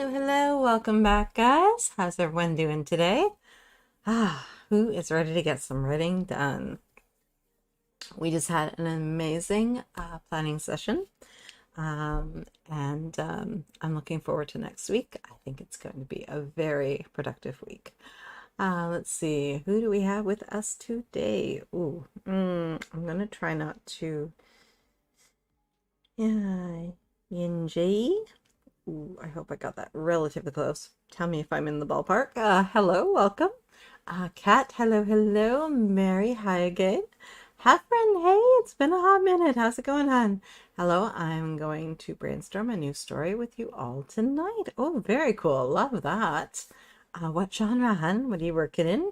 Hello. Welcome back, guys. How's everyone doing today? Who is ready to get some writing done? We just had an amazing planning session, and I'm looking forward to next week. I think it's going to be a very productive week. Let's see, who do we have with us today? I'm going to try not to... Yeah, Yinji. I hope I got that relatively close. Tell me if I'm in the ballpark. Hello, welcome. Kat, hello. Mary, hi again. Friend, hey, it's been a hot minute. How's it going, hon? Hello, I'm going to brainstorm a new story with you all tonight. Oh, very cool. Love that. What genre, hun? What are you working in?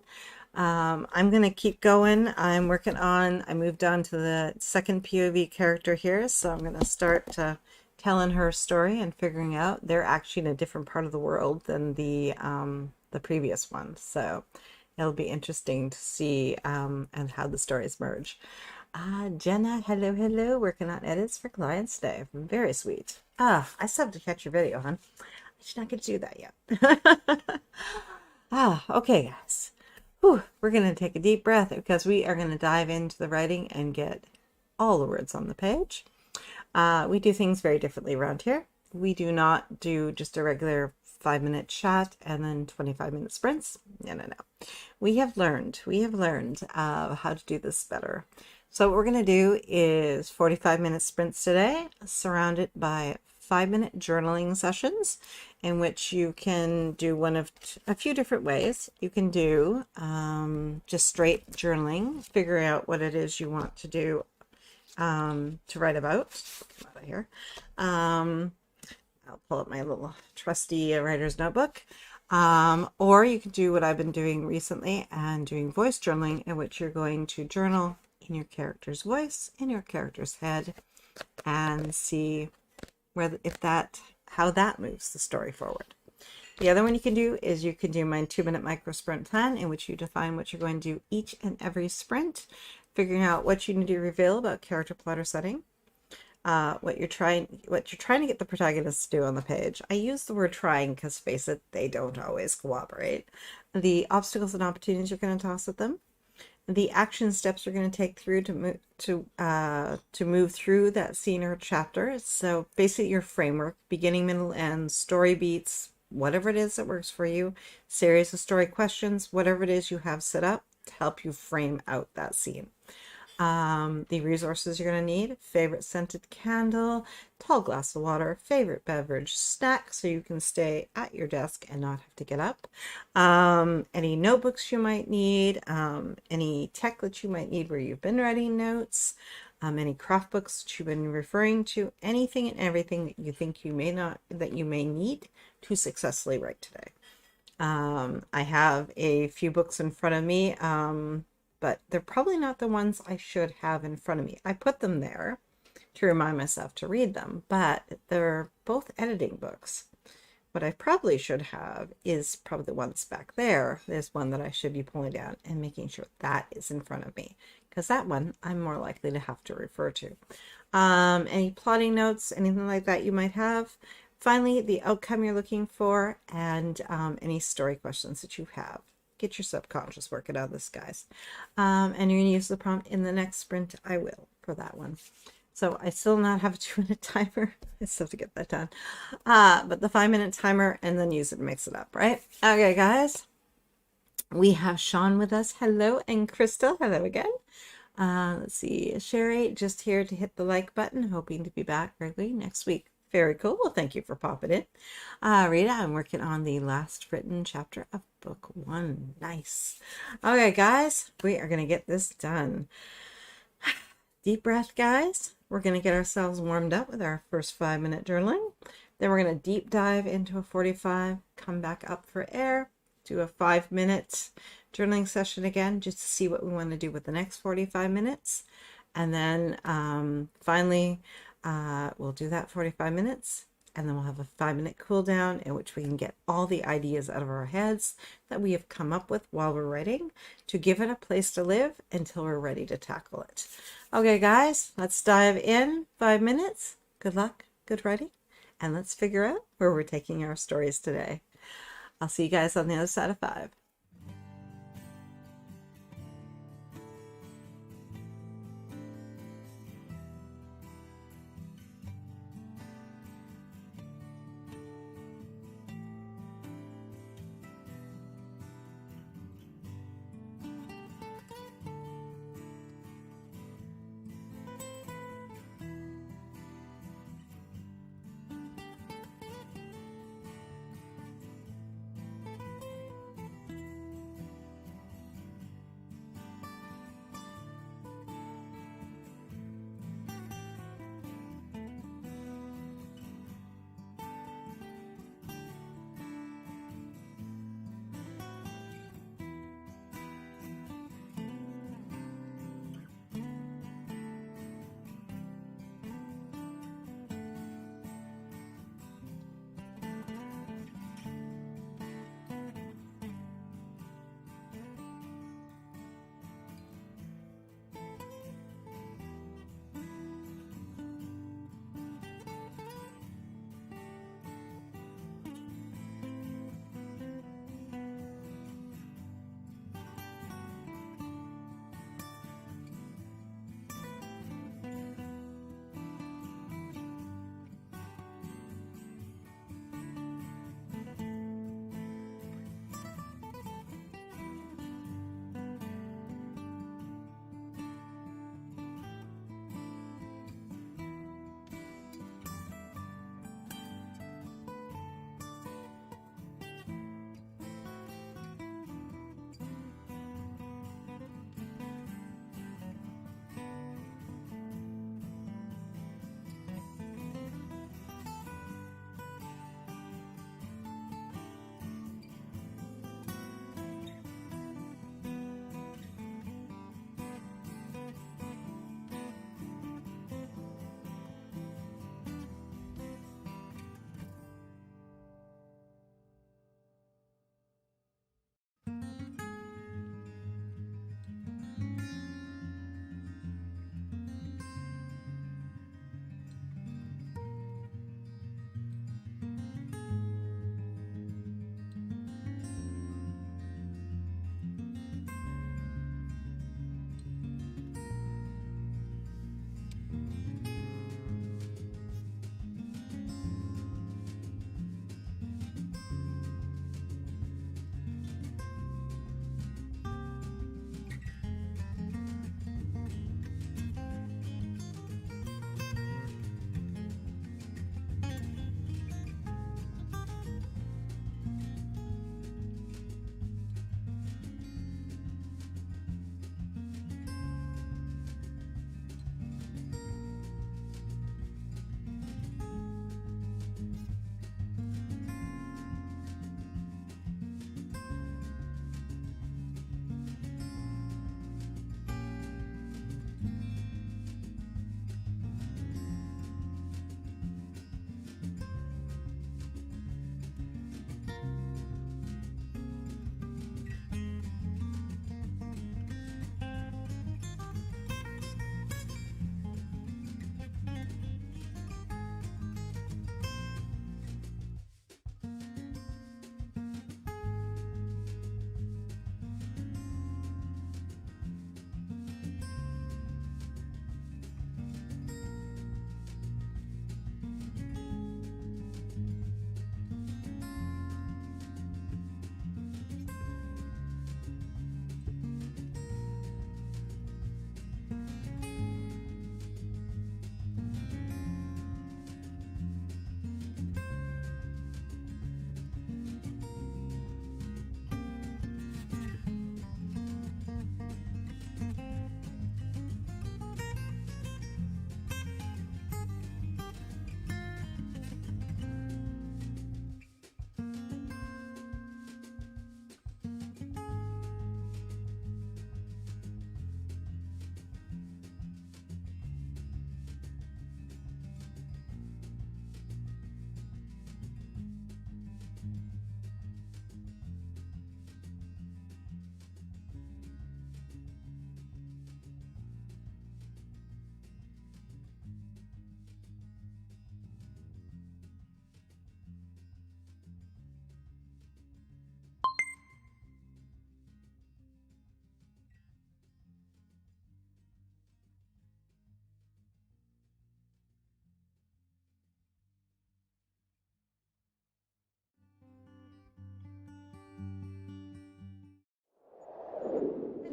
I'm going to keep going. I moved on to the second POV character here, so I'm going to start telling her story and figuring out they're actually in a different part of the world than the previous one. So it'll be interesting to see and how the stories merge. Jenna, hello, working on edits for clients today. Very sweet. I still have to catch your video, hon. I should not get to do that yet. Okay, guys. We're going to take a deep breath because we are going to dive into the writing and get all the words on the page. We do things very differently around here. We do not do just a regular 5-minute chat and then 25-minute sprints. No. We have learned how to do this better. So what we're going to do is 45-minute sprints today, surrounded by 5-minute journaling sessions in which you can do one of a few different ways. You can do just straight journaling, figuring out what it is you want to do to write about. Come out of here. I'll pull up my little trusty writer's notebook. Or you can do what I've been doing recently and doing voice journaling, in which you're going to journal in your character's voice, in your character's head, and see how that moves the story forward. The other one you can do is you can do my 2-minute micro sprint plan, in which you define what you're going to do each and every sprint, figuring out what you need to reveal about character, plot, or setting, what you're trying to get the protagonist to do on the page. I use the word trying because, face it, they don't always cooperate. The obstacles and opportunities you're going to toss at them, the action steps you're going to take through to move through that scene or chapter. So basically your framework, beginning, middle, end, story beats, whatever it is that works for you, series of story questions, whatever it is you have set up to help you frame out that scene. The resources you're going to need: favorite scented candle, tall glass of water, favorite beverage, snack so you can stay at your desk and not have to get up, any notebooks you might need, any tech that you might need where you've been writing notes, any craft books that you've been referring to, anything and everything that you think that you may need to successfully write today. I have a few books in front of me, but they're probably not the ones I should have in front of me. I put them there to remind myself to read them, but they're both editing books. What I probably should have is probably the ones back there. There's one that I should be pulling down and making sure that is in front of me, because that one I'm more likely to have to refer to. Any plotting notes, anything like that you might have. Finally, the outcome you're looking for, and any story questions that you have. Get your subconscious working on this, guys. And you're going to use the prompt in the next sprint. I will for that one. So I still not have a 2-minute timer. I still have to get that done. But the 5-minute timer, and then use it and mix it up, right? Okay, guys. We have Sean with us. Hello. And Crystal. Hello again. Let's see. Sherry, just here to hit the like button. Hoping to be back early next week. Very cool. Well, thank you for popping in. Rita, I'm working on the last written chapter of book 1. Nice. Okay, guys, we are going to get this done. Deep breath, guys. We're going to get ourselves warmed up with our first 5-minute journaling. Then we're going to deep dive into a 45, come back up for air, do a 5-minute journaling session again, just to see what we want to do with the next 45 minutes. And then finally, we'll do that 45 minutes, and then we'll have a 5-minute cool down in which we can get all the ideas out of our heads that we have come up with while we're writing to give it a place to live until we're ready to tackle it. Okay, guys, let's dive in. 5 minutes. Good luck, good writing, and let's figure out where we're taking our stories today. I'll see you guys on the other side of 5.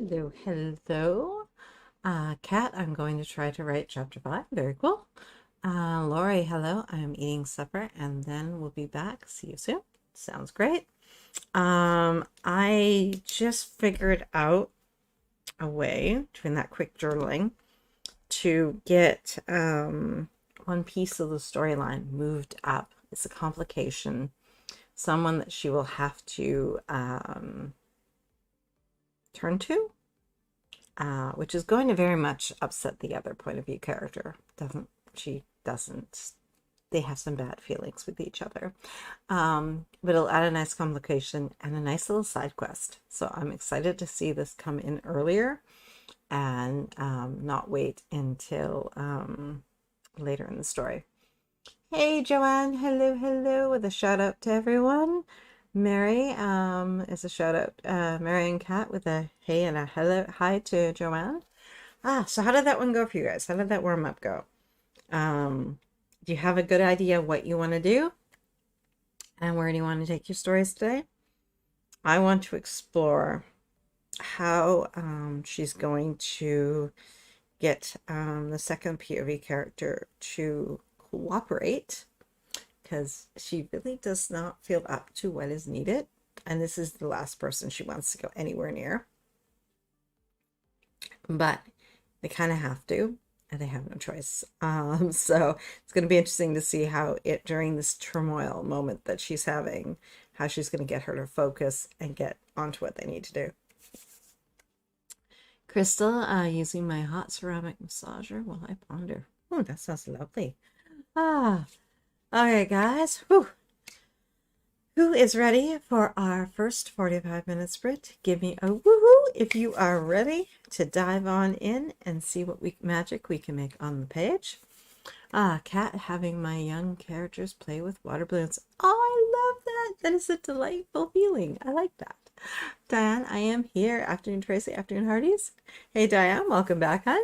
Hello, hello. Kat, I'm going to try to write chapter 5. Very cool. Lori, hello. I'm eating supper and then we'll be back. See you soon. Sounds great. I just figured out a way, doing that quick journaling, to get one piece of the storyline moved up. It's a complication. Someone that she will have to turn to, which is going to very much upset the other point of view character. They have some bad feelings with each other. But it'll add a nice complication and a nice little side quest. So I'm excited to see this come in earlier and not wait until later in the story. Hey, Joanne. Hello, hello, with a shout out to everyone. Mary is a shout out. Mary and Kat with a hey and a hello, hi to Joanne. So how did that one go for you guys? How did that warm up go? Do you have a good idea what you want to do? And where do you want to take your stories today? I want to explore how she's going to get the second POV character to cooperate, because she really does not feel up to what is needed. And this is the last person she wants to go anywhere near. But they kind of have to, and they have no choice. So it's going to be interesting to see how during this turmoil moment that she's having, how she's going to get her to focus and get onto what they need to do. Crystal, using my hot ceramic massager while I ponder. Oh, that sounds lovely. Okay, guys. Whew. Who is ready for our first 45-minute sprint? Give me a woohoo if you are ready to dive on in and see what magic we can make on the page. Kat, having my young characters play with water balloons. Oh, I love that. That is a delightful feeling. I like that. Diane, I am here. Afternoon, Tracy. Afternoon, Hardies. Hey, Diane. Welcome back, hon.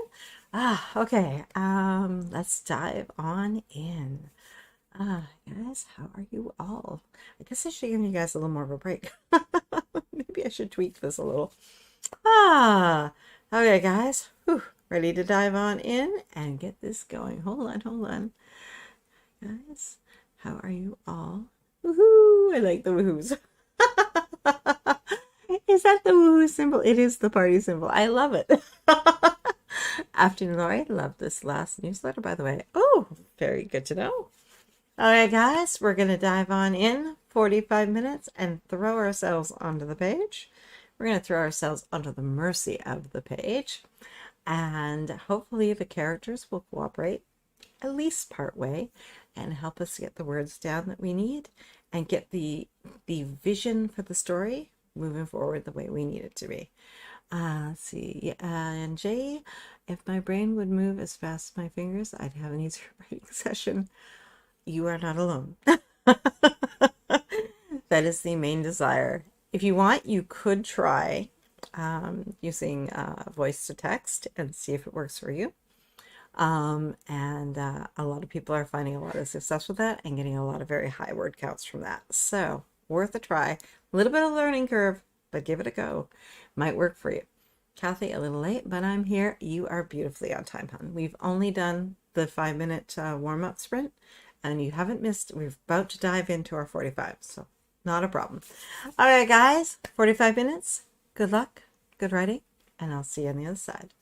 Okay. Let's dive on in. Guys, how are you all? I guess I should give you guys a little more of a break. Maybe I should tweak this a little. Okay, guys. Whew. Ready to dive on in and get this going. Hold on. Guys, how are you all? Woohoo! I like the woohoos. Is that the woohoo symbol? It is the party symbol. I love it. Afternoon, Lori. Love this last newsletter, by the way. Oh, very good to know. All right, guys, we're going to dive on in 45 minutes and throw ourselves onto the page. We're going to throw ourselves onto the mercy of the page. And hopefully the characters will cooperate at least part way and help us get the words down that we need and get the vision for the story moving forward the way we need it to be. Let's see. And Jay, if my brain would move as fast as my fingers, I'd have an easier writing session. You are not alone. That is the main desire. If you want, you could try using voice to text and see if it works for you. And a lot of people are finding a lot of success with that and getting a lot of very high word counts from that. So worth a try. A little bit of learning curve, but give it a go. Might work for you. Kathy, a little late, but I'm here. You are beautifully on time, hon. We've only done the 5-minute warm-up sprint, and you haven't missed. We're about to dive into our 45, so not a problem. All right, guys, 45 minutes. Good luck, good writing, and I'll see you on the other side.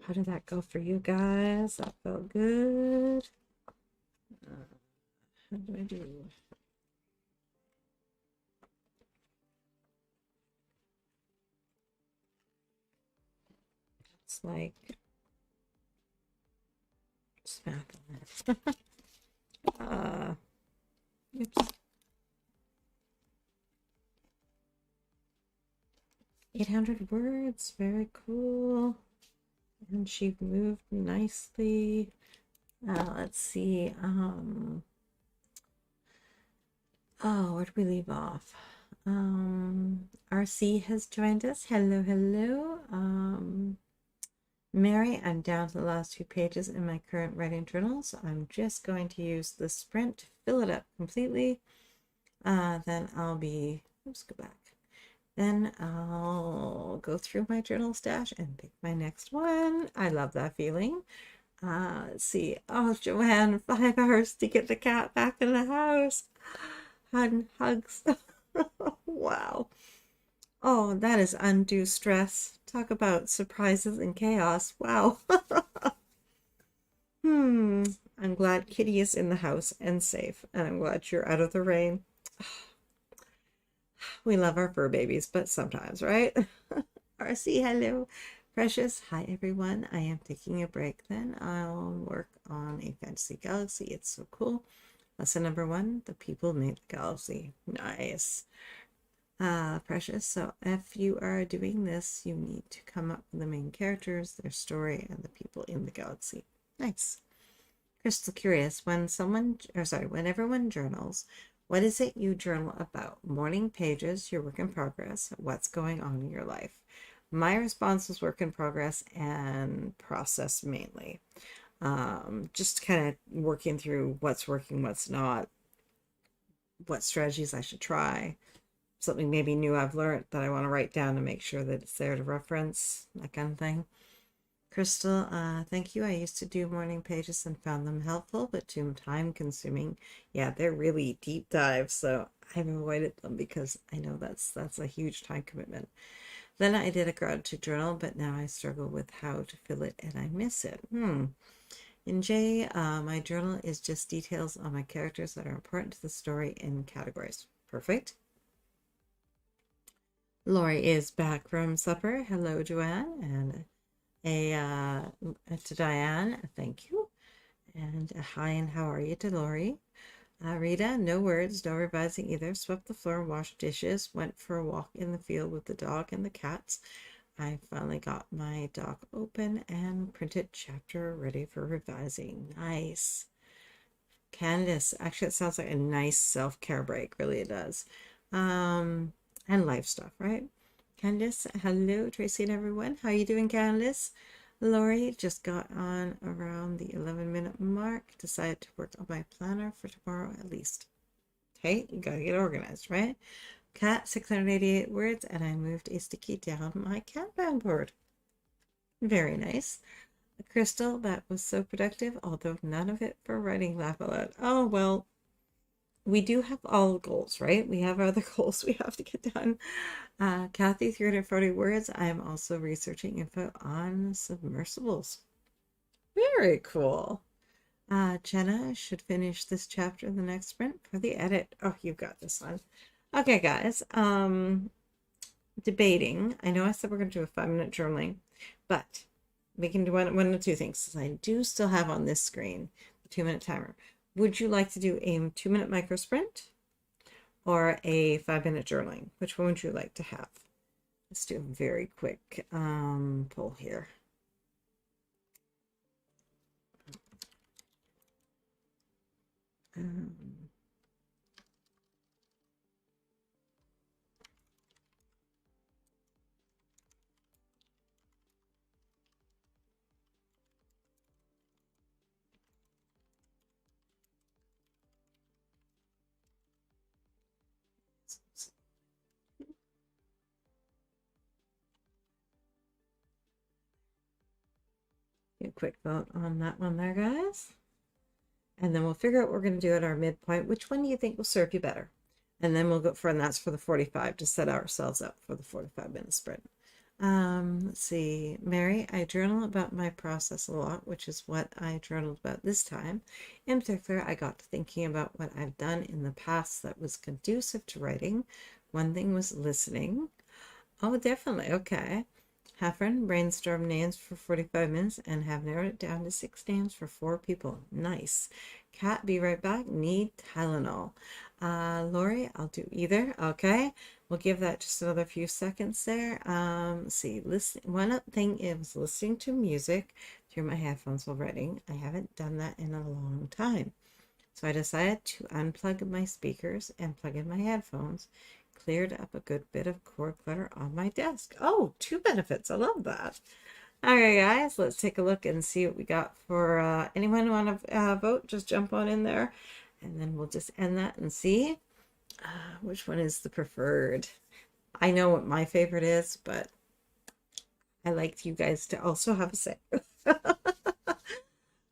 How did that go for you guys? That felt good. How do I do? It's like just math on it. Oops. 800 words, very cool. And she moved nicely. Let's see. Oh, where did we leave off? RC has joined us. Hello, hello. Mary, I'm down to the last 2 pages in my current writing journal, so I'm just going to use the sprint to fill it up completely. Then I'll be, let's go back. Then I'll go through my journal stash and pick my next one. I love that feeling. Let's see. Oh, Joanne, 5 hours to get the cat back in the house. Hugs. Wow. Oh, that is undue stress. Talk about surprises and chaos. Wow. I'm glad Kitty is in the house and safe, and I'm glad you're out of the rain. We love our fur babies, but sometimes, right? RC, hello. Precious, hi everyone. I am taking a break then. I'll work on a fantasy galaxy. It's so cool. Lesson number 1, the people made the galaxy. Nice. Precious, so if you are doing this, you need to come up with the main characters, their story, and the people in the galaxy. Nice. Crystal curious, when everyone journals, what is it you journal about? Morning pages, your work in progress, what's going on in your life? My response was work in progress and process mainly. Just kind of working through what's working, what's not, what strategies I should try, something maybe new I've learned that I want to write down to make sure that it's there to reference, that kind of thing. Crystal, thank you. I used to do morning pages and found them helpful, but too time consuming. Yeah, they're really deep dives, so I've avoided them because I know that's a huge time commitment. Then I did a gratitude journal, but now I struggle with how to fill it and I miss it. In J, my journal is just details on my characters that are important to the story in categories. Perfect. Lori is back from supper. Hello, Joanne, and to Diane, thank you. And hi, and how are you to Lori? Rita, no words, no revising either. Swept the floor, washed dishes, went for a walk in the field with the dog and the cats. I finally got my doc open and printed chapter ready for revising. Nice. Candace, actually it sounds like a nice self-care break, really it does. And life stuff, right? Candace, hello, Tracy and everyone. How you doing, Candace? Lori just got on around the 11-minute mark. Decided to work on my planner for tomorrow at least. Hey, you gotta get organized, right? Cat, 688 words, and I moved a sticky down my Kanban board. Very nice. Crystal, that was so productive, although none of it for writing laugh aloud. Oh, well, we do have all goals, right? We have other goals we have to get done. Kathy, 340 words. I am also researching info on submersibles. Very cool. Jenna should finish this chapter in the next sprint for the edit. Oh, you got this one. Okay, guys. Debating. I know I said we're going to do a 5-minute journaling, but we can do one of 2 things. I do still have on this screen the 2-minute timer. Would you like to do a 2-minute micro sprint or a 5-minute journaling? Which one would you like to have? Let's do a very quick poll here. A quick vote on that one there, guys. And then we'll figure out what we're going to do at our midpoint. Which one do you think will serve you better? And then we'll go for, and that's for the 45 to set ourselves up for the 45-minute sprint. Let's see. Mary, I journal about my process a lot, which is what I journaled about this time. In particular, I got to thinking about what I've done in the past that was conducive to writing. One thing was listening. Oh, definitely. Okay. Heffern, brainstorm names for 45 minutes and have narrowed it down to 6 names for 4 people. Nice. Kat, be right back. Need Tylenol. Lori, I'll do either. Okay. We'll give that just another few seconds there. Let's see. Listen. One thing is listening to music through my headphones while writing. I haven't done that in a long time. So I decided to unplug my speakers and plug in my headphones. Cleared up a good bit of cord clutter on my desk. Oh, 2 benefits. I love that. All right, guys, let's take a look and see what we got for anyone want to vote. Just jump on in there, and then we'll just end that and see which one is the preferred. I know what my favorite is, but I like you guys to also have a say.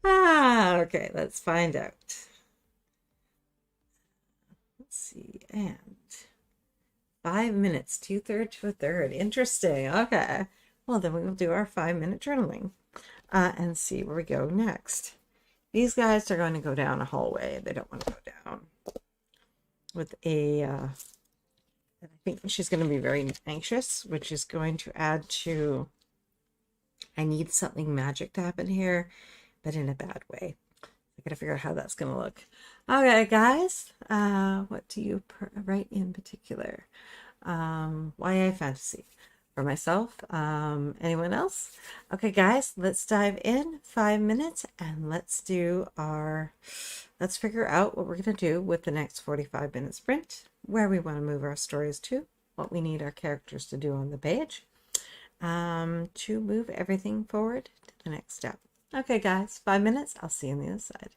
Okay, let's find out. Let's see, and 5 minutes, 2/3 to a third. Interesting. Okay. Well, then we will do our 5-minute journaling and see where we go next. These guys are going to go down a hallway. They don't want to go down with a, I think she's going to be very anxious, which is going to add to, I need something magic to happen here, but in a bad way. I got to figure out how that's going to look. Okay, guys, what do you write in particular? YA fantasy for myself. Anyone else? Okay, guys, let's dive in. 5 minutes, and let's figure out what we're going to do with the next 45-minute sprint, where we want to move our stories to, what we need our characters to do on the page, to move everything forward to the next step. Okay, guys, 5 minutes. I'll see you on the other side.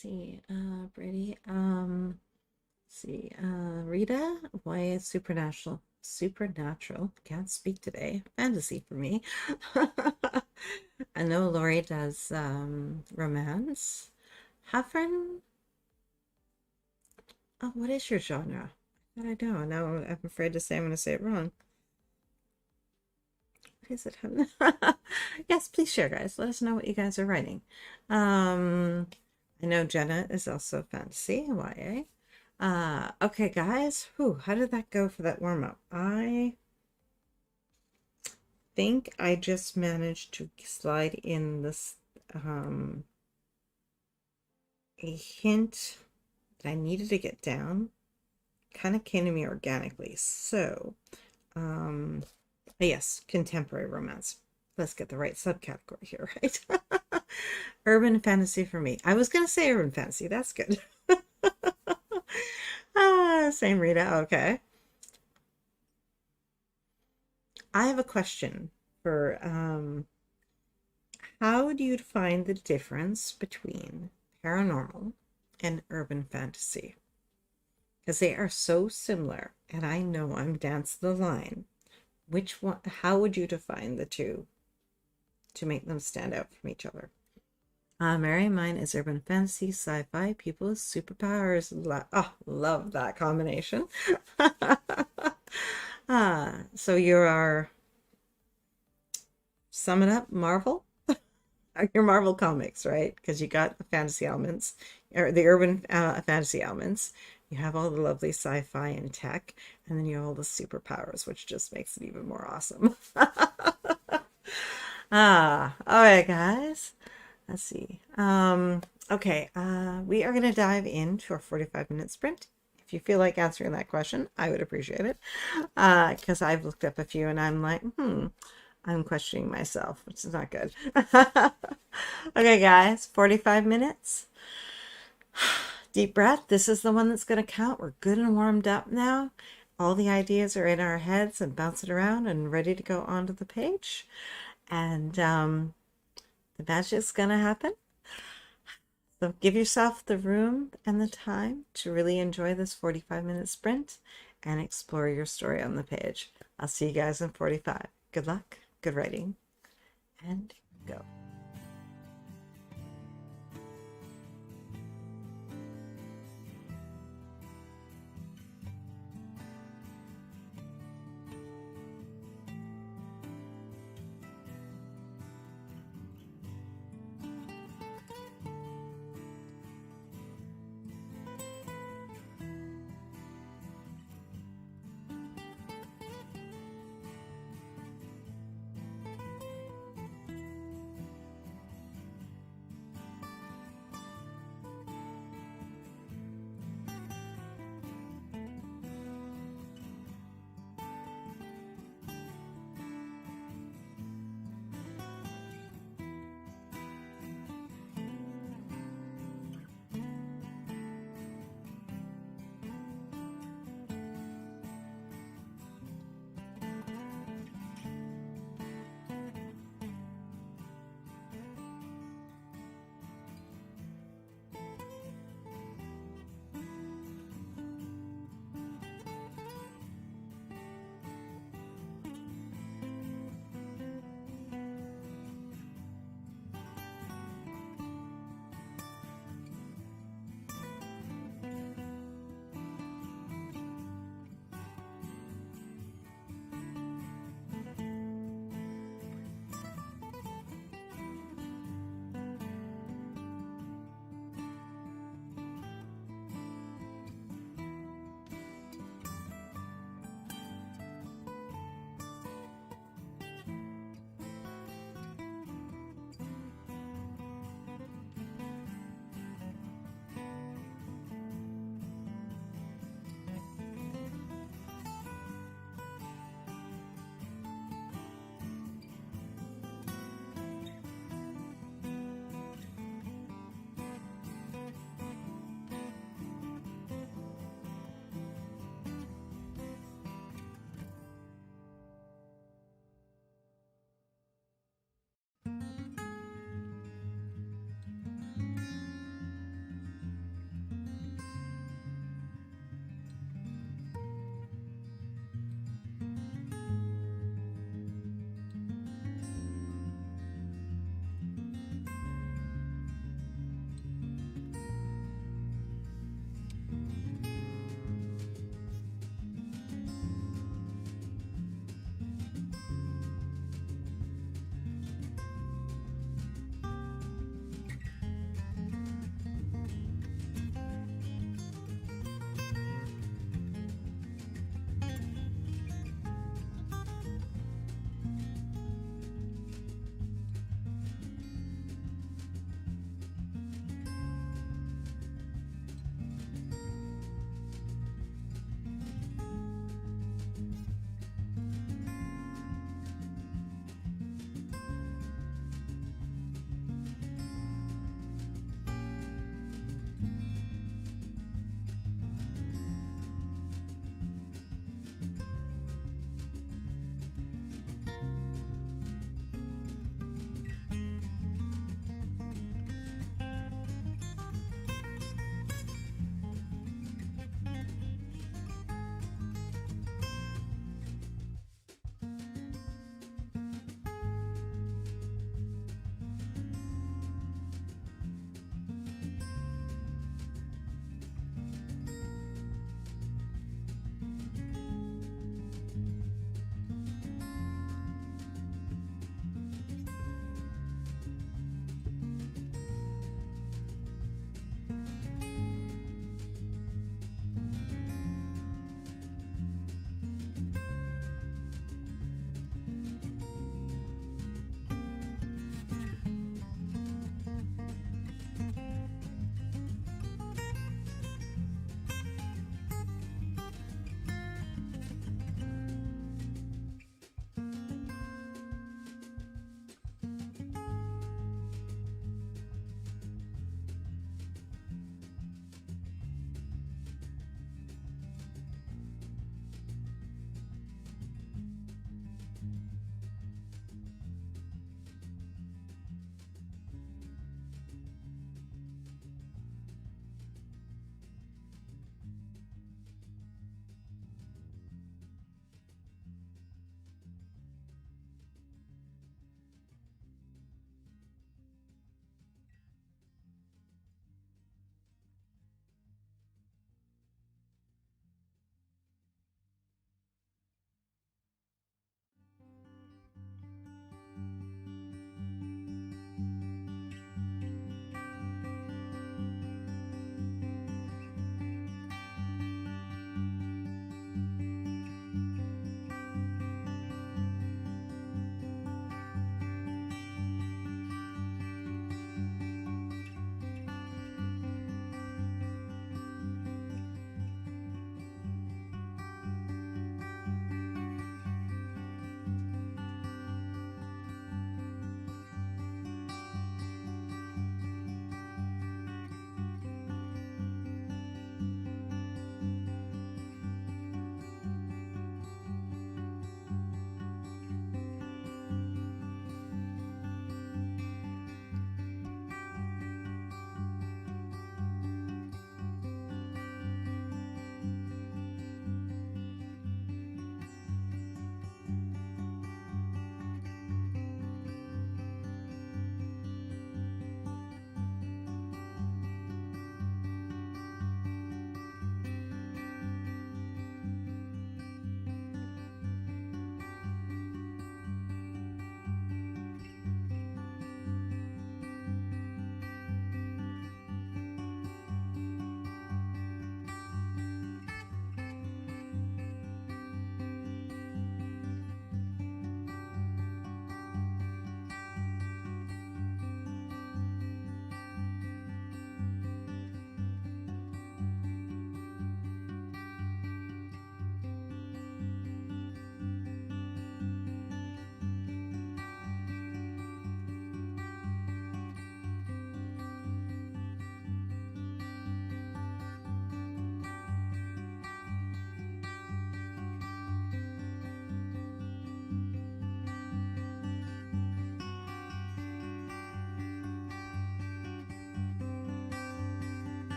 see, Brady. See, Rita, why is supernatural, can't speak today, fantasy for me. I know Lori does romance. Hafren, oh, what is your genre? I thought I know. Now I'm afraid to say I'm going to say it wrong. What is it? Yes, please share, guys. Let us know what you guys are writing. I know Jenna is also fantasy, YA. Okay, guys. Whew, how did that go for that warm-up? I think I just managed to slide in this a hint that I needed to get down. Kind of came to me organically. So, yes, contemporary romance. Let's get the right subcategory here, right? Urban fantasy for me. I was going to say urban fantasy. That's good. Same Rita. Okay. I have a question for how do you define the difference between paranormal and urban fantasy? Because they are so similar, and I know I'm dancing the line. Which one, how would you define the two to make them stand out from each other? Mary, mine is urban fantasy, sci-fi, people with superpowers. Love that combination. So you are, sum it up, Marvel? Your Marvel comics, right? Because you got the fantasy elements, or the urban fantasy elements. You have all the lovely sci-fi and tech, and then you have all the superpowers, which just makes it even more awesome. All right, guys. Let's see. Okay, we are going to dive into our 45-minute sprint. If you feel like answering that question, I would appreciate it. Because I've looked up a few and I'm like, I'm questioning myself, which is not good. Okay, guys, 45 minutes. Deep breath. This is the one that's going to count. We're good and warmed up now. All the ideas are in our heads and bouncing around and ready to go onto the page. And the magic's going to happen. So give yourself the room and the time to really enjoy this 45-minute sprint and explore your story on the page. I'll see you guys in 45. Good luck, good writing, and go.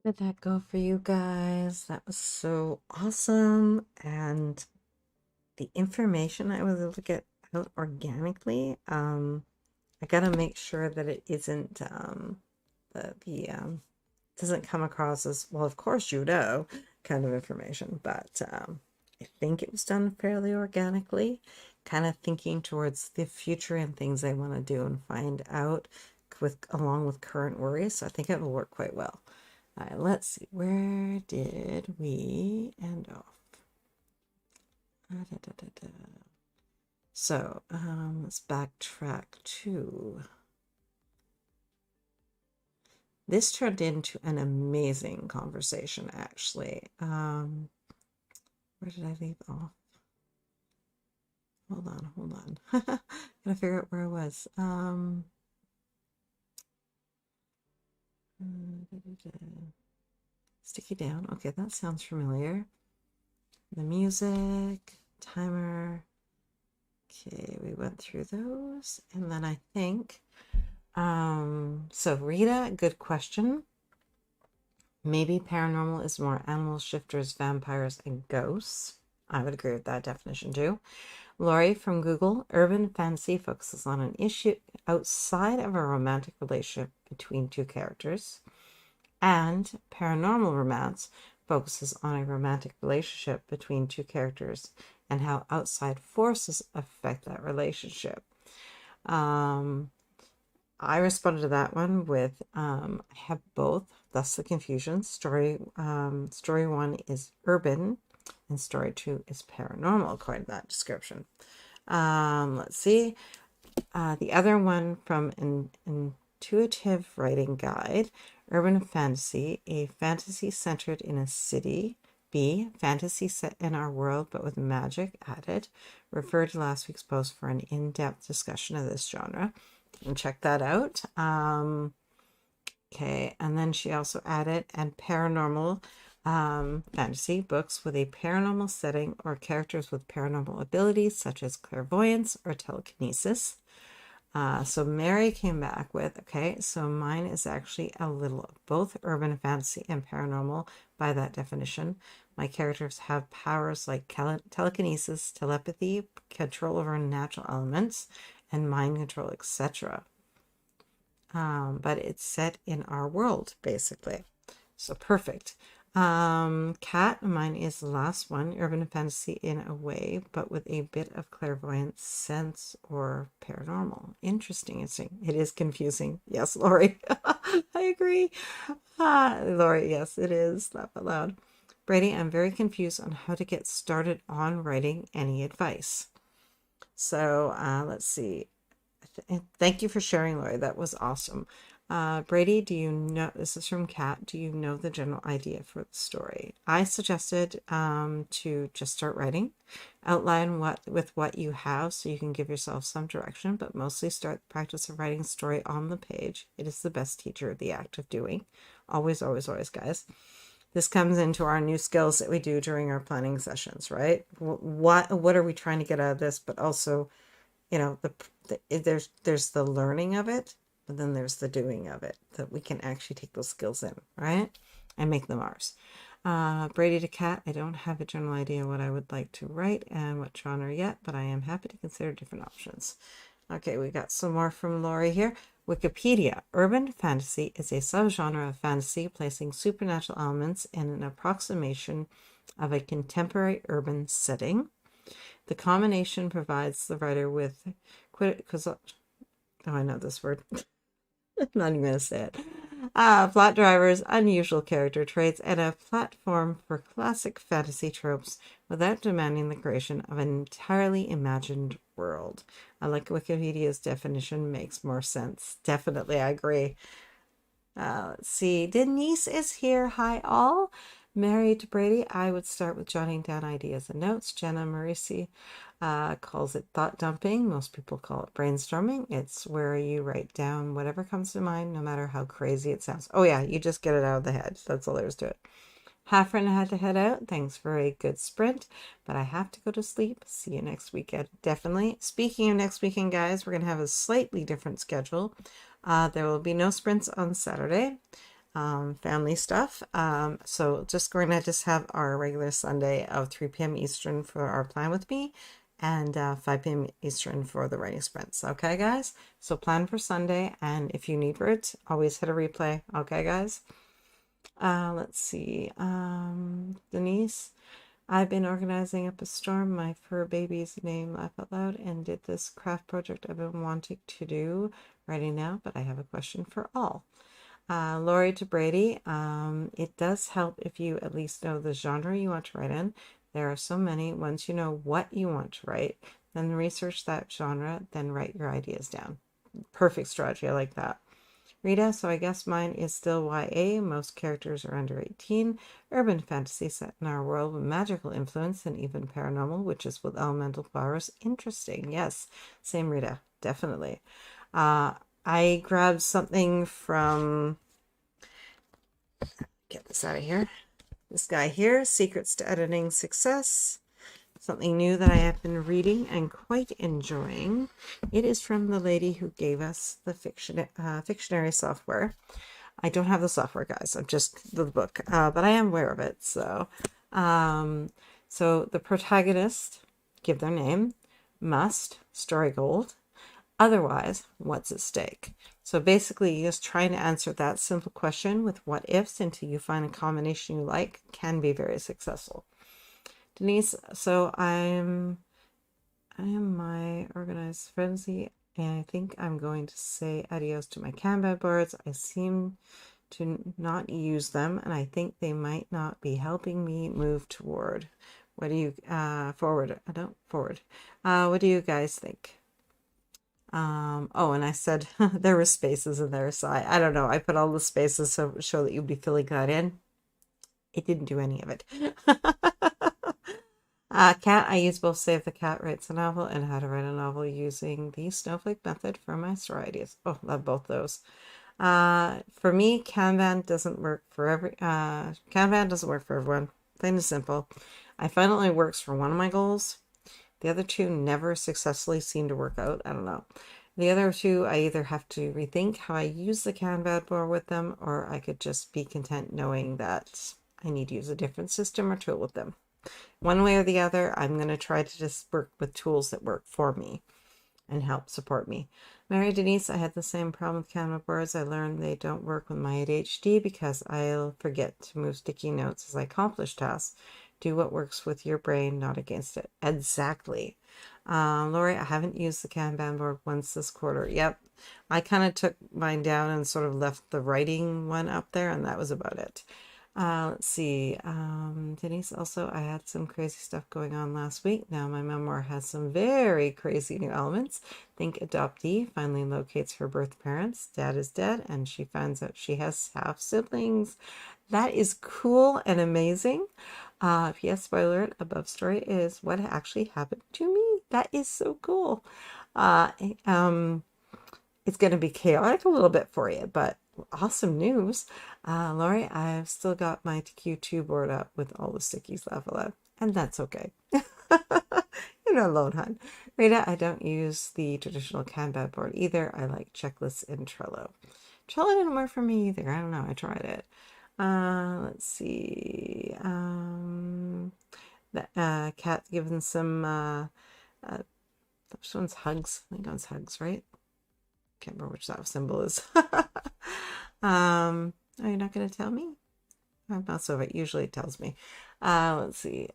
Did that go for you guys? That was so awesome. And the information I was able to get out organically, I gotta make sure that it isn't doesn't come across as, well, of course you know, kind of information, but I think it was done fairly organically, kind of thinking towards the future and things I want to do and find out along with current worries. So I think it will work quite well. All right, let's see, where did we end off? So let's backtrack to, this turned into an amazing conversation, actually. Where did I leave off? Hold on. Gotta figure out where I was. Sticky down. Okay, that sounds familiar. The music, timer. Okay, we went through those. And then I think, so Rita, good question. Maybe paranormal is more animals, shifters, vampires, and ghosts. I would agree with that definition too. Lori from Google, urban fantasy focuses on an issue outside of a romantic relationship between two characters. And paranormal romance focuses on a romantic relationship between two characters and how outside forces affect that relationship. I responded to that one with, I have both, thus the confusion. Story one is urban and story two is paranormal, according to that description. Let's see. The other one from an intuitive writing guide, urban fantasy, a fantasy centered in a city. B, fantasy set in our world but with magic added. Refer to last week's post for an in-depth discussion of this genre. And check that out. Okay, and then she also added, and paranormal fantasy books with a paranormal setting or characters with paranormal abilities such as clairvoyance or telekinesis. So Mary came back with, okay, so mine is actually a little of both urban fantasy and paranormal by that definition. My characters have powers like telekinesis, telepathy, control over natural elements, and mind control, etc. But it's set in our world, basically. So perfect. Cat, mine is the last one, urban fantasy in a way, but with a bit of clairvoyance, sense, or paranormal. Interesting. It is confusing. Yes, Lori. I agree. Lori, yes, it is. Laugh out loud. Brady, I'm very confused on how to get started on writing. Any advice? So let's see. Thank you for sharing, Lori. That was awesome. Brady, do you know, this is from Kat, do you know the general idea for the story? I suggested to just start writing, outline with what you have so you can give yourself some direction, but mostly start the practice of writing a story on the page. It is the best teacher, the act of doing. Always, always, always, guys. This comes into our new skills that we do during our planning sessions, right? What are we trying to get out of this? But also, you know, there's the learning of it, but then there's the doing of it, that we can actually take those skills in, right? And make them ours. Brady to Cat, I don't have a general idea what I would like to write and what genre yet, but I am happy to consider different options. Okay, we got some more from Lori here. Wikipedia, urban fantasy is a subgenre of fantasy placing supernatural elements in an approximation of a contemporary urban setting. The combination provides the writer with I know this word. I'm not even going to say it. Plot drivers, unusual character traits, and a platform for classic fantasy tropes without demanding the creation of an entirely imagined world. I like Wikipedia's definition, makes more sense. Definitely, I agree. Let's see. Denise is here. Hi, all. Married to Brady, I would start with jotting down ideas and notes. Jenna Marisi calls it thought dumping. Most people call it brainstorming. It's where you write down whatever comes to mind, no matter how crazy it sounds. Oh yeah, you just get it out of the head. That's all there is to it. Hafren had to head out. Thanks for a good sprint, but I have to go to sleep. See you next weekend. Definitely. Speaking of next weekend, guys, we're going to have a slightly different schedule. There will be no sprints on Saturday. family stuff. So just going to just have our regular Sunday of 3 p.m. Eastern for our plan with me, and 5 p.m. Eastern for the writing sprints. Okay, guys? So plan for Sunday, and if you need words, always hit a replay. Okay, guys? Let's see. Denise, I've been organizing up a storm, my fur baby's name, laugh out loud, and did this craft project I've been wanting to do, writing now, but I have a question for all. Lori to Brady, it does help if you at least know the genre you want to write in. There are so many. Once you know what you want to write, then research that genre, then write your ideas down. Perfect strategy. I like that. Rita, so I guess mine is still YA. Most characters are under 18. Urban fantasy set in our world with magical influence and even paranormal, witches with elemental powers. Interesting. Yes. Same, Rita. Definitely. I grabbed something from, get this out of here, this guy here, Secrets to Editing Success. Something new that I have been reading and quite enjoying. It is from the lady who gave us the Fictionary software. I don't have the software, guys. I'm just the book, but I am aware of it. So the protagonist, give their name, must, story gold. Otherwise, what's at stake? So basically, just trying to answer that simple question with what ifs until you find a combination you like can be very successful. Denise, so I am my organized frenzy, and I think I'm going to say adios to my Kanban boards. I seem to not use them, and I think they might not be helping me move toward. What do you forward? I don't forward. What do you guys think? Oh, and I said there were spaces in there, so I don't know. I put all the spaces so show that you'd be filling that in. It didn't do any of it. Cat, I use both Save the Cat Writes a Novel and How to Write a Novel using the Snowflake method for my story ideas. Oh, love both those. For me, Kanban doesn't work for everyone. Plain and simple. I find it only works for one of my goals. The other two never successfully seem to work out. I don't know. The other two, I either have to rethink how I use the Kanban board with them, or I could just be content knowing that I need to use a different system or tool with them. One way or the other, I'm going to try to just work with tools that work for me and help support me. Mary Denise, I had the same problem with Canva boards. I learned they don't work with my ADHD because I'll forget to move sticky notes as I accomplish tasks. Do what works with your brain, not against it. Exactly. Lori, I haven't used the Kanban board once this quarter. Yep. I kind of took mine down and sort of left the writing one up there, and that was about it. Let's see. Denise, also, I had some crazy stuff going on last week. Now my memoir has some very crazy new elements. Think adoptee finally locates her birth parents. Dad is dead, and she finds out she has half siblings. That is cool and amazing. P.S. spoiler alert, above story is what actually happened to me. That is so cool. It's going to be chaotic a little bit for you, but awesome news. Lori, I've still got my Q2 board up with all the stickies level up, and that's okay. You're not alone, hon. Rita, I don't use the traditional Kanban board either. I like checklists in Trello. Trello didn't work for me either. I don't know. I tried it. Let's see. Cat given some which one's hugs? I think one's hugs, right? Can't remember which that symbol is. Are you not going to tell me? I'm not so it usually tells me. Let's see.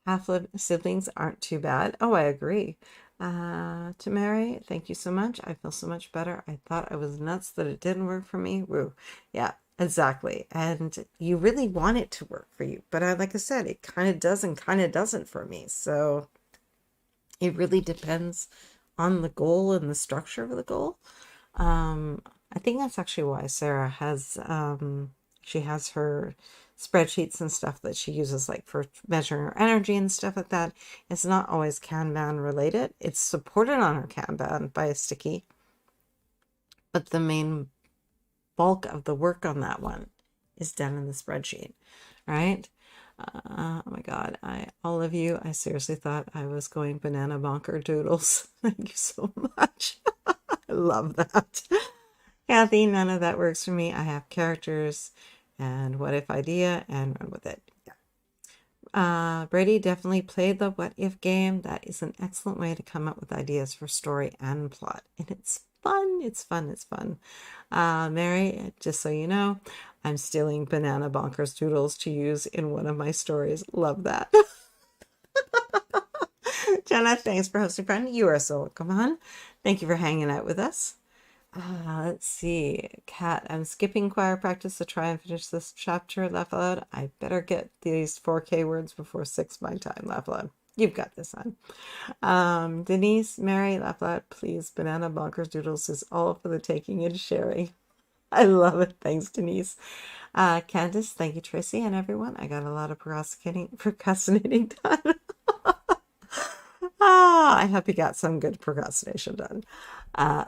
Half siblings aren't too bad. Oh, I agree. To Mary, thank you so much. I feel so much better. I thought I was nuts that it didn't work for me. Woo. Yeah, exactly. And you really want it to work for you. But like I said, it kind of does and kind of doesn't for me. So it really depends on the goal and the structure of the goal. I think that's actually why Sarah has, she has her spreadsheets and stuff that she uses like for measuring her energy and stuff like that. It's not always Kanban related. It's supported on her Kanban by a sticky, but the main bulk of the work on that one is done in the spreadsheet, right? Oh my God, all of you, I seriously thought I was going banana bonker doodles. Thank you so much. I love that. Kathy, none of that works for me. I have characters and what if idea and run with it. Brady definitely played the what if game. That is an excellent way to come up with ideas for story and plot. And it's fun. It's fun. It's fun. Mary, just so you know, I'm stealing banana bonkers doodles to use in one of my stories. Love that. Jenna, thanks for hosting, friend. You are so welcome, hon. Thank you for hanging out with us. Let's see. Kat, I'm skipping choir practice to try and finish this chapter. Laugh aloud. I better get these 4K words before 6 my time. Laugh aloud. You've got this, hon. Denise, Mary, laugh aloud. Please, banana bonkers doodles is all for the taking and sharing. I love it. Thanks, Denise. Candace, thank you, Tracy, and everyone. I got a lot of procrastinating done. I hope you got some good procrastination done.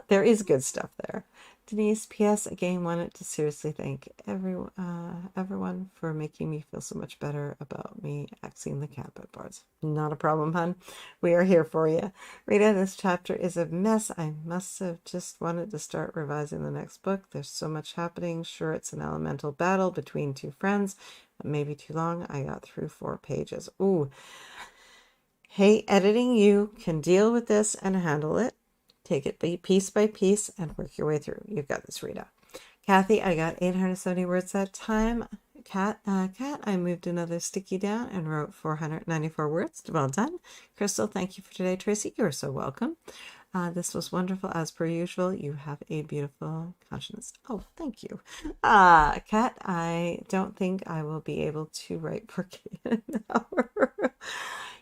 There is good stuff there. Denise, P.S. Again, wanted to seriously thank everyone for making me feel so much better about me axing the camp at bars. Not a problem, hon. We are here for you. Rita, this chapter is a mess. I must have just wanted to start revising the next book. There's so much happening. Sure, it's an elemental battle between two friends, but maybe too long. I got through 4 pages. Ooh. Hey, editing, you can deal with this and handle it. Take it piece by piece and work your way through. You've got this, Rita. Kathy, I got 870 words that time. Kat, I moved another sticky down and wrote 494 words. Well done. Crystal, thank you for today. Tracy, you're so welcome. This was wonderful as per usual. You have a beautiful conscience. Oh, thank you. Kat, I don't think I will be able to write for an hour.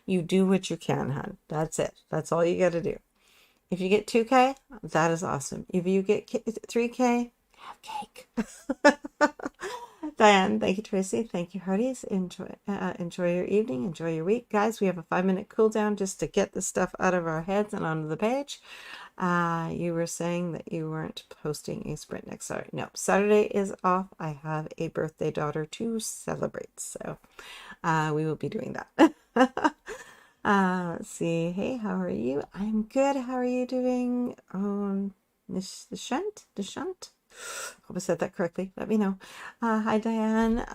You do what you can, hon. That's it. That's all you got to do. If you get 2K, that is awesome. If you get 3K, have cake. Diane, thank you, Tracy. Thank you, Hearties. Enjoy your evening. Enjoy your week. Guys, we have a 5-minute cool down just to get the stuff out of our heads and onto the page. You were saying that you weren't posting a sprint next Saturday. No, Saturday is off. I have a birthday daughter to celebrate, so we will be doing that. Let's see. Hey, how are you? I'm good. How are you doing? Deshant? Hope I said that correctly. Let me know. Hi, Diane.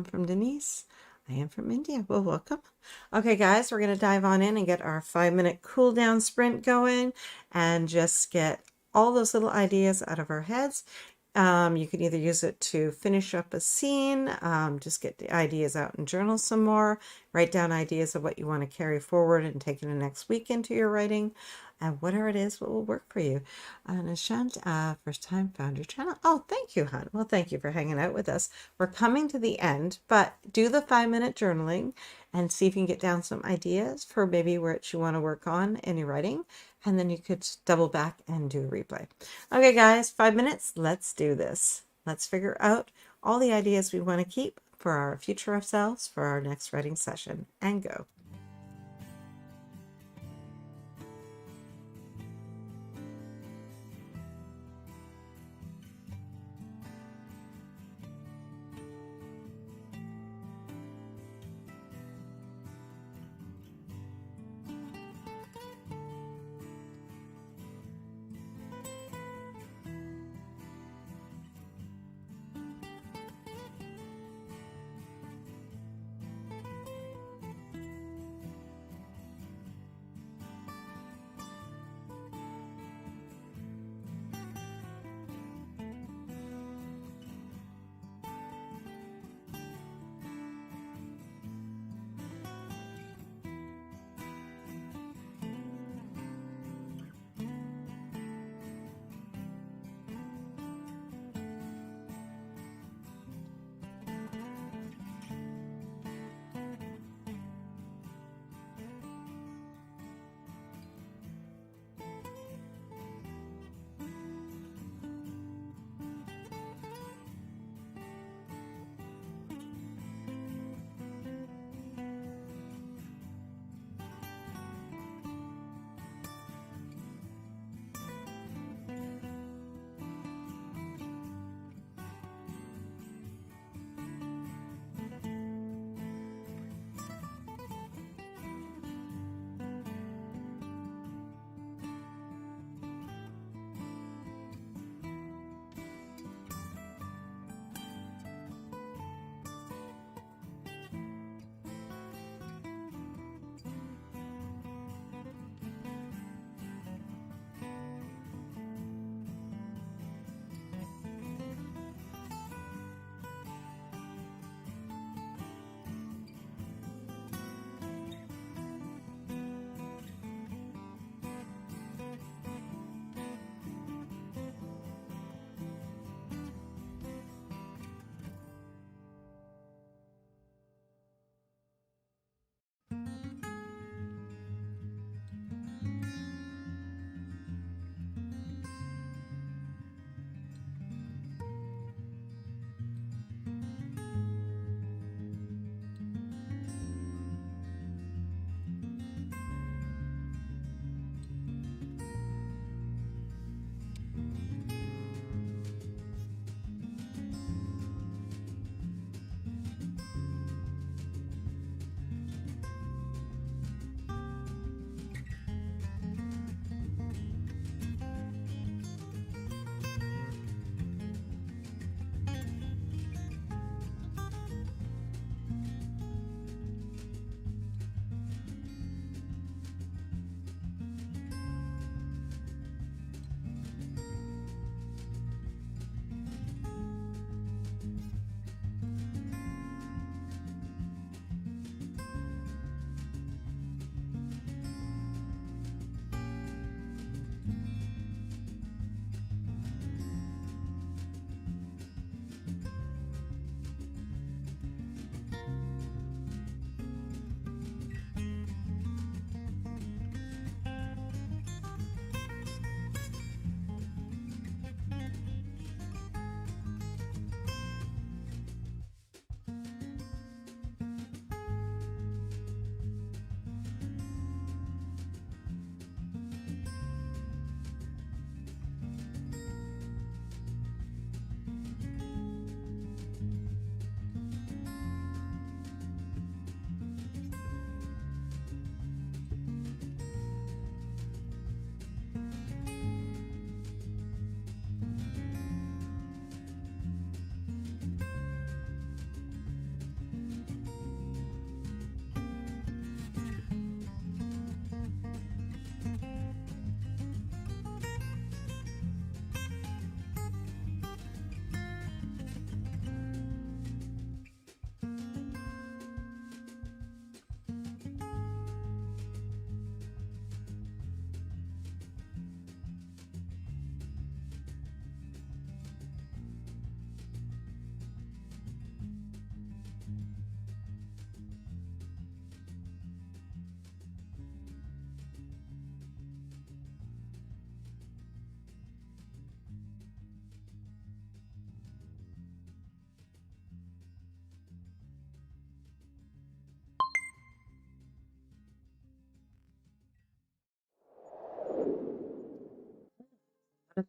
From Denise. I am from India. Well, welcome. Okay, guys, we're going to dive on in and get our 5-minute cool down sprint going and just get all those little ideas out of our heads. You can either use it to finish up a scene, just get the ideas out and journal some more, write down ideas of what you want to carry forward and take in the next week into your writing, and whatever it is, what will work for you. Nishant, first time found your channel. Oh, thank you, hon. Well, thank you for hanging out with us. We're coming to the end, but do the 5-minute journaling and see if you can get down some ideas for maybe what you want to work on in your writing. And then you could double back and do a replay. Okay, guys, 5 minutes. Let's do this. Let's figure out all the ideas we want to keep for our future selves for our next writing session, and go.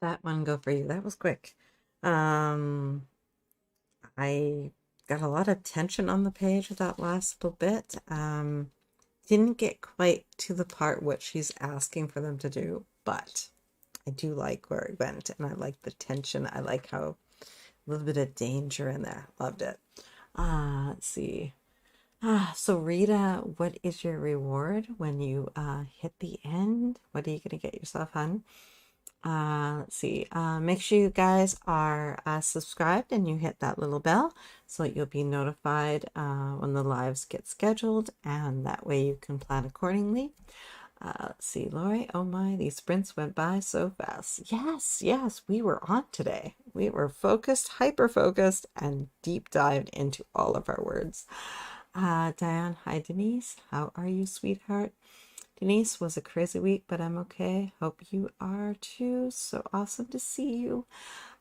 that one go for you? That was quick. I got a lot of tension on the page with that last little bit. Didn't get quite to the part what she's asking for them to do, but I do like where it went, and I like the tension. I like how a little bit of danger in there. Loved it. Let's see. So Rita, what is your reward when you hit the end? What are you gonna get yourself, hun? Let's see. Make sure you guys are subscribed and you hit that little bell so that you'll be notified when the lives get scheduled, and that way you can plan accordingly. Let's see, Lori. Oh my, these sprints went by so fast. Yes, we were on today. We were focused, hyper focused, and deep dived into all of our words. Diane, hi Denise. How are you, sweetheart? Denise, was a crazy week, but I'm okay. Hope you are too. So awesome to see you.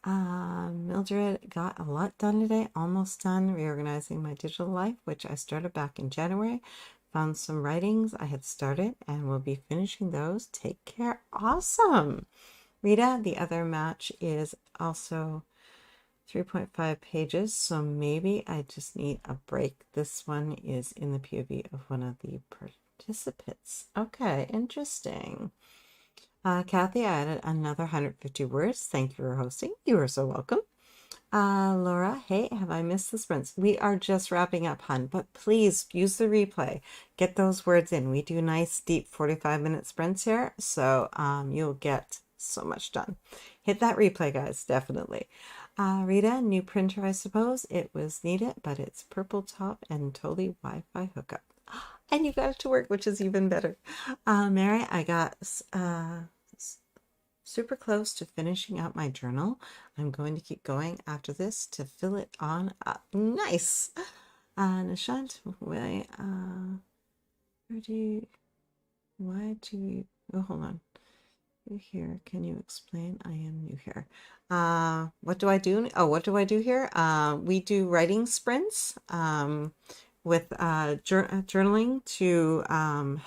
Mildred, got a lot done today. Almost done reorganizing my digital life, which I started back in January. Found some writings I had started and will be finishing those. Take care. Awesome. Rita, the other match is also 3.5 pages, so maybe I just need a break. This one is in the POV of one of the participants. Okay, interesting. Kathy, I added another 150 words. Thank you for hosting. You are so welcome. Laura, hey, have I missed the sprints? We are just wrapping up, hun, but please use the replay. Get those words in. We do nice, deep 45-minute sprints here, so you'll get so much done. Hit that replay, guys, definitely. Rita, new printer, I suppose. It was needed, but it's purple top and totally Wi-Fi hookup. And you got it to work, which is even better. Mary, I got super close to finishing out my journal. I'm going to keep going after this to fill it on up. Nice. Nishant, why do you, oh, hold on. New here. Can you explain? I am new here. What do I do? Oh, what do I do here? We do writing sprints with journaling to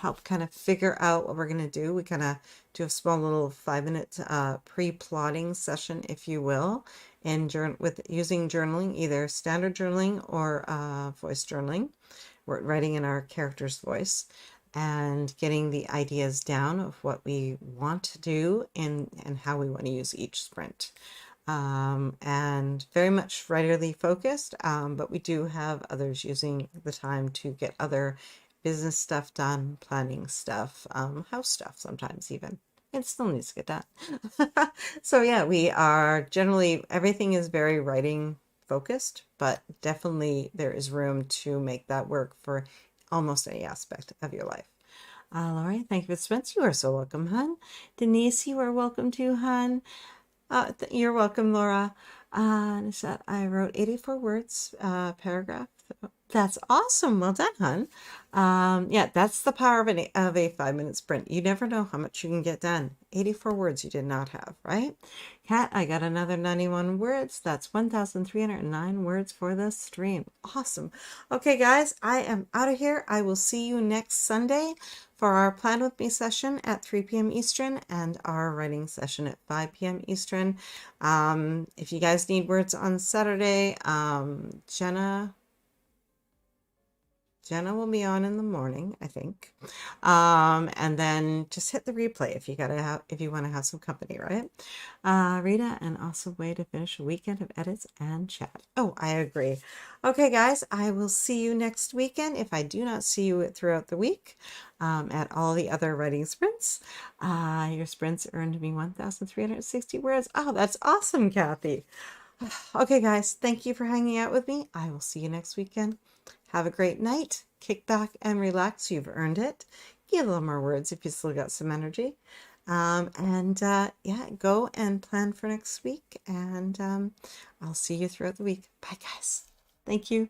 help kind of figure out what we're going to do. We kind of do a small little 5-minute pre-plotting session, if you will, and with using journaling, either standard journaling or voice journaling. We're writing in our character's voice and getting the ideas down of what we want to do and how we want to use each sprint. And very much writerly focused, but we do have others using the time to get other business stuff done, planning stuff, house stuff sometimes even. It still needs to get done. So yeah, we are generally, everything is very writing focused, but definitely there is room to make that work for almost any aspect of your life. Laurie, thank you for the sprints. You are so welcome, hun. Denise, you are welcome too, hun. You're welcome, Laura. I wrote 84 words, paragraph. That's awesome. Well done, hun. Yeah, that's the power of a 5-minute sprint. You never know how much you can get done. 84 words you did not have, right? Kat, I got another 91 words. That's 1,309 words for the stream. Awesome. Okay, guys, I am out of here. I will see you next Sunday for our Plan With Me session at 3 p.m. Eastern and our writing session at 5 p.m. Eastern. If you guys need words on Saturday, Jenna will be on in the morning, I think. And then just hit the replay if you want to have some company, right? Rita, an awesome way to finish a weekend of edits and chat. Oh, I agree. Okay, guys, I will see you next weekend. If I do not see you throughout the week, at all the other writing sprints, your sprints earned me 1,360 words. Oh, that's awesome, Kathy. Okay, guys, thank you for hanging out with me. I will see you next weekend. Have a great night. Kick back and relax. You've earned it. Get a little more words if you still got some energy. Yeah, go and plan for next week. And I'll see you throughout the week. Bye, guys. Thank you.